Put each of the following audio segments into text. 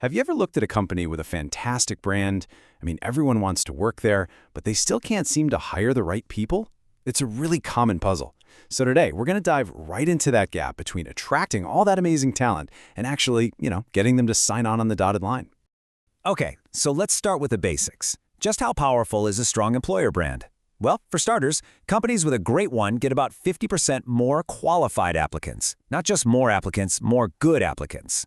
Have you ever looked at a company with a fantastic brand? I mean, everyone wants to work there, but they still can't seem to hire the right people? It's a really common puzzle. So today, we're going to dive right into that gap between attracting all that amazing talent and actually, getting them to sign on the dotted line. Okay, so let's start with the basics. Just how powerful is a strong employer brand? Well, for starters, companies with a great one get about 50% more qualified applicants. Not just more applicants, more good applicants.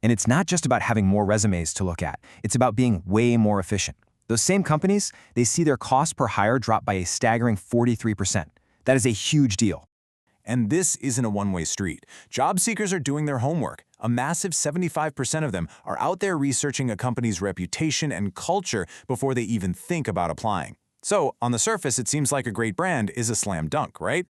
And it's not just about having more resumes to look at. It's about being way more efficient. Those same companies, they see their cost per hire drop by a staggering 43%. That is a huge deal. And this isn't a one-way street. Job seekers are doing their homework. A massive 75% of them are out there researching a company's reputation and culture before they even think about applying. So, on the surface, it seems like a great brand is a slam dunk, right?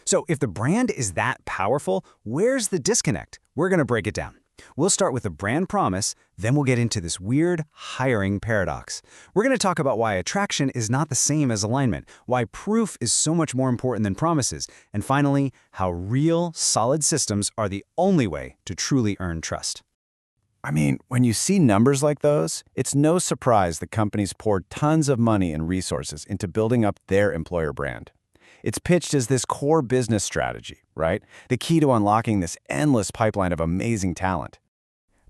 So if the brand is that powerful, where's the disconnect? We're going to break it down. We'll start with the brand promise, then we'll get into this weird hiring paradox. We're going to talk about why attraction is not the same as alignment, why proof is so much more important than promises, and finally, how real, solid systems are the only way to truly earn trust. I mean, when you see numbers like those, it's no surprise that companies pour tons of money and resources into building up their employer brand. It's pitched as this core business strategy, right? The key to unlocking this endless pipeline of amazing talent.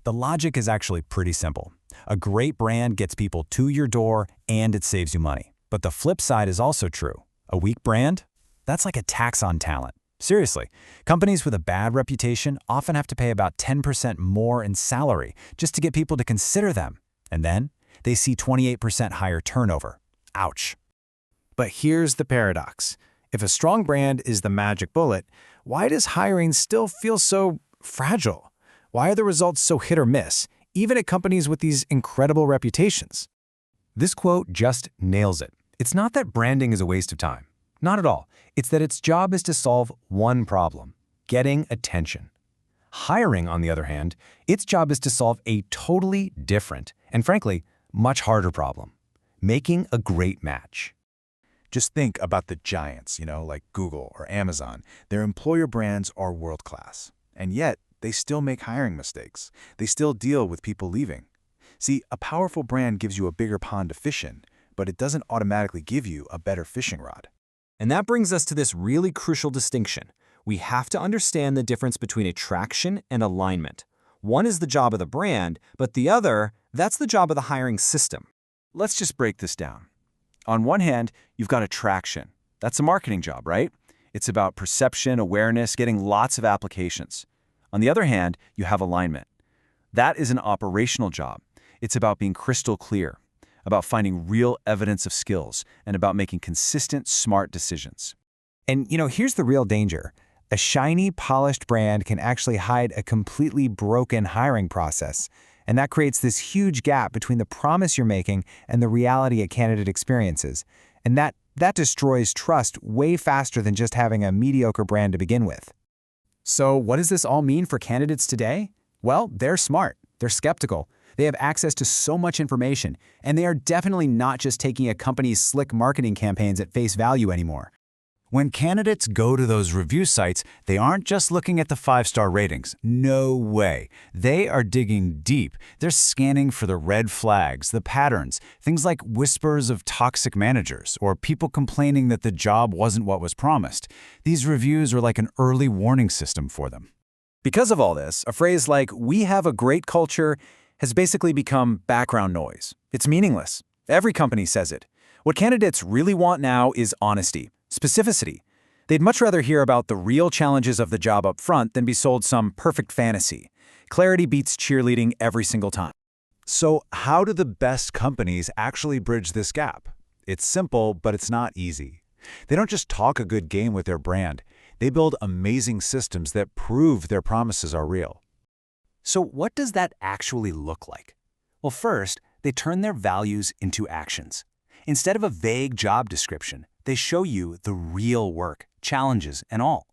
The logic is actually pretty simple. A great brand gets people to your door and it saves you money. But the flip side is also true. A weak brand? That's like a tax on talent. Seriously, companies with a bad reputation often have to pay about 10% more in salary just to get people to consider them. And then they see 28% higher turnover. Ouch. But here's the paradox. If a strong brand is the magic bullet, why does hiring still feel so fragile? Why are the results so hit or miss, even at companies with these incredible reputations? This quote just nails it. It's not that branding is a waste of time. Not at all. It's that its job is to solve one problem: getting attention. Hiring, on the other hand, its job is to solve a totally different and, frankly, much harder problem: making a great match. Just think about the giants, like Google or Amazon. Their employer brands are world-class. And yet, they still make hiring mistakes. They still deal with people leaving. See, a powerful brand gives you a bigger pond to fish in, but it doesn't automatically give you a better fishing rod. And that brings us to this really crucial distinction. We have to understand the difference between attraction and alignment. One is the job of the brand, but the other, that's the job of the hiring system. Let's just break this down. On one hand, you've got attraction. That's a marketing job, right? It's about perception, awareness, getting lots of applications. On the other hand, you have alignment. That is an operational job. It's about being crystal clear, about finding real evidence of skills, and about making consistent, smart decisions. And here's the real danger. A shiny, polished brand can actually hide a completely broken hiring process. And that creates this huge gap between the promise you're making and the reality a candidate experiences. And that destroys trust way faster than just having a mediocre brand to begin with. So what does this all mean for candidates today? Well, they're smart. They're skeptical. They have access to so much information. And they are definitely not just taking a company's slick marketing campaigns at face value anymore. When candidates go to those review sites, they aren't just looking at the 5-star ratings. No way. They are digging deep. They're scanning for the red flags, the patterns, things like whispers of toxic managers or people complaining that the job wasn't what was promised. These reviews are like an early warning system for them. Because of all this, a phrase like "we have a great culture" has basically become background noise. It's meaningless. Every company says it. What candidates really want now is honesty. Specificity. They'd much rather hear about the real challenges of the job up front than be sold some perfect fantasy. Clarity beats cheerleading every single time. So how do the best companies actually bridge this gap? It's simple, but it's not easy. They don't just talk a good game with their brand. They build amazing systems that prove their promises are real. So what does that actually look like? Well, first, they turn their values into actions. Instead of a vague job description, they show you the real work, challenges, and all.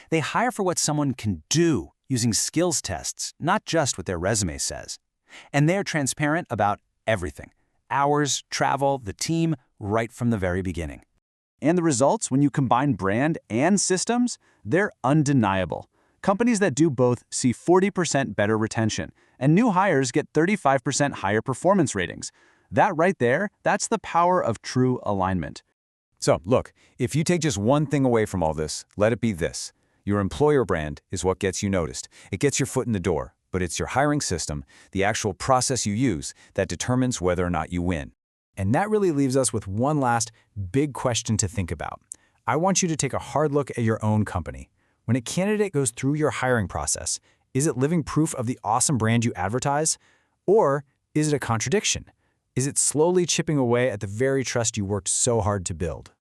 They hire for what someone can do using skills tests, not just what their resume says. And they're transparent about everything: hours, travel, the team, right from the very beginning. And the results, when you combine brand and systems, they're undeniable. Companies that do both see 40% better retention, and new hires get 35% higher performance ratings. That right there, that's the power of true alignment. So, look, if you take just one thing away from all this, let it be this. Your employer brand is what gets you noticed. It gets your foot in the door, but it's your hiring system, the actual process you use, that determines whether or not you win. And that really leaves us with one last big question to think about. I want you to take a hard look at your own company. When a candidate goes through your hiring process, is it living proof of the awesome brand you advertise? Or is it a contradiction? Is it slowly chipping away at the very trust you worked so hard to build?